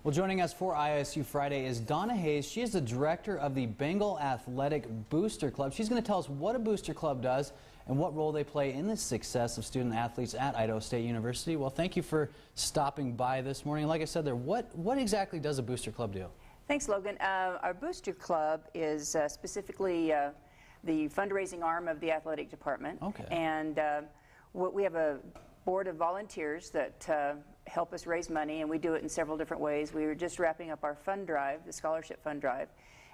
Well, joining us for ISU Friday is Donna Hays. She is the director of the Bengal Athletic Booster Club. She's going to tell us what a booster club does and what role they play in the success of student athletes at Idaho State University. Well, thank you for stopping by this morning. Like I said there, what exactly does a booster club do? Thanks, Logan. Our booster club is specifically the fundraising arm of the athletic department. Okay. And we have a board of volunteers that help us raise money, and we do it in several different ways. We were just wrapping up our fund drive, the scholarship fund drive,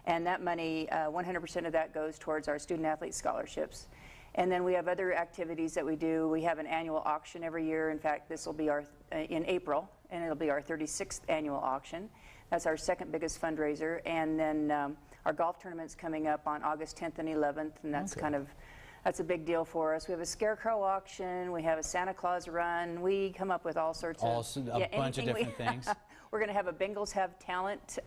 and that money, 100% of that goes towards our student athlete scholarships. And then we have other activities that we do. We have an annual auction every year. In fact, this will be our in April, and it'll be our 36th annual auction. That's our second biggest fundraiser. And then our golf tournament's coming up on August 10th and 11th, and that's that's a big deal for us. We have a scarecrow auction. We have a Santa Claus run. We come up with all sorts of a bunch of different things. We're going to have a Bengals Have Talent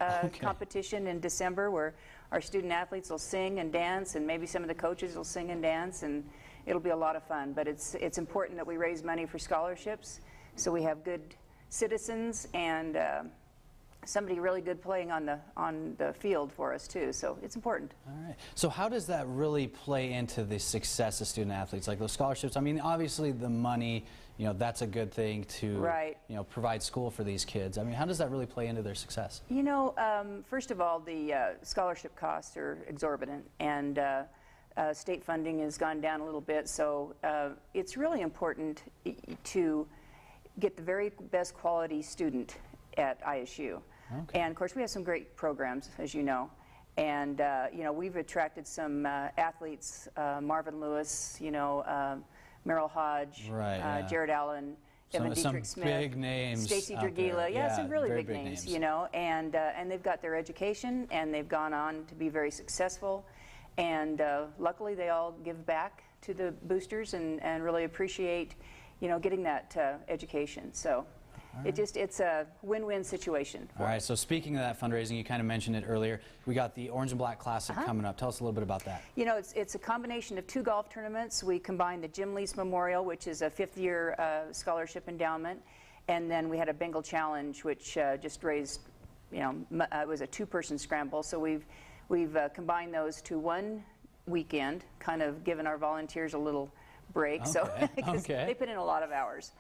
competition in December where our student athletes will sing and dance, and maybe some of the coaches will sing and dance, and it'll be a lot of fun. But it's important that we raise money for scholarships, so we have good citizens and somebody really good playing on the field for us too, so it's important. All right. So how does that really play into the success of student athletes, like those scholarships? I mean, obviously the money, that's a good thing to provide school for these kids. I mean, how does that really play into their success? First of all, the scholarship costs are exorbitant, and state funding has gone down a little bit, so it's really important to get the very best quality student at ISU. Okay. And of course we have some great programs, as you know, and we've attracted some athletes, Marvin Lewis, Merrill Hodge, Jared Allen, Evan Dietrich Smith, big names, Stacy Dragila, some really big names, and they've got their education and they've gone on to be very successful, and luckily they all give back to the boosters and really appreciate getting that education. So it's a win-win situation. All right, so speaking of that fundraising, you kind of mentioned it earlier. We got the Orange and Black Classic coming up. Tell us a little bit about that. It's a combination of two golf tournaments. We combined the Jim Lease Memorial, which is a fifth-year scholarship endowment, and then we had a Bengal Challenge, which just raised, it was a two-person scramble. So we've combined those to one weekend, kind of given our volunteers a little break. Okay. So they put in a lot of hours.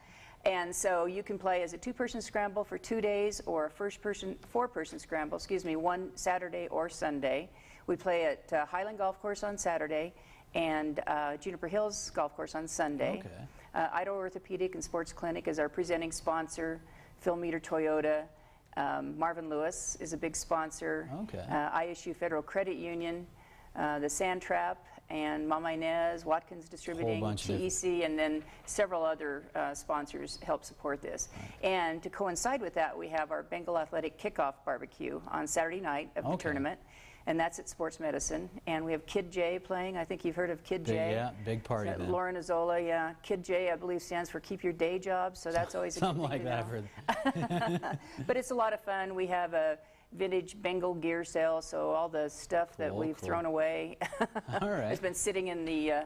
And so you can play as a two-person scramble for 2 days, or a four-person scramble, one Saturday or Sunday. We play at Highland Golf Course on Saturday and Juniper Hills Golf Course on Sunday. Okay. Idaho Orthopedic and Sports Clinic is our presenting sponsor. Phil Meter Toyota. Marvin Lewis is a big sponsor. Okay. ISU Federal Credit Union, the Sand Trap, and Mama Inez, Watkins Distributing, TEC, and then several other sponsors help support this. Right. And to coincide with that, we have our Bengal Athletic Kickoff Barbecue on Saturday night of the tournament, and that's at Sports Medicine. And we have Kid J playing. I think you've heard of Kid J. Yeah, big party then. Lauren Azola, Kid J, I believe, stands for Keep Your Day Job, so that's always a good thing like that, I've heard. But it's a lot of fun. We have a vintage Bengal gear sale, so all the stuff that we've thrown away has been sitting in the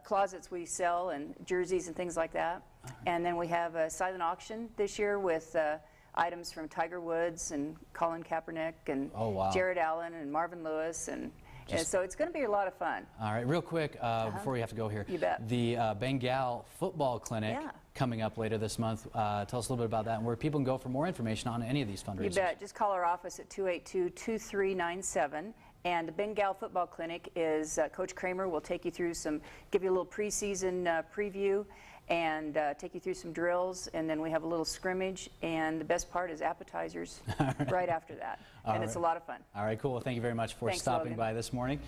closets we sell, and jerseys and things like that. And then we have a silent auction this year with items from Tiger Woods and Colin Kaepernick and Jared Allen and Marvin Lewis, and so it's going to be a lot of fun. All right, real quick before we have to go here. You bet. The Bengal Football Clinic coming up later this month. Tell us a little bit about that and where people can go for more information on any of these fundraisers. You bet. Just call our office at 282-2397. And the Bengal Football Clinic is Coach Kramer will take you through give you a little preseason preview and take you through some drills, and then we have a little scrimmage, and the best part is appetizers right after that. And it's a lot of fun. All right, cool. Well, thank you very much for stopping by this morning.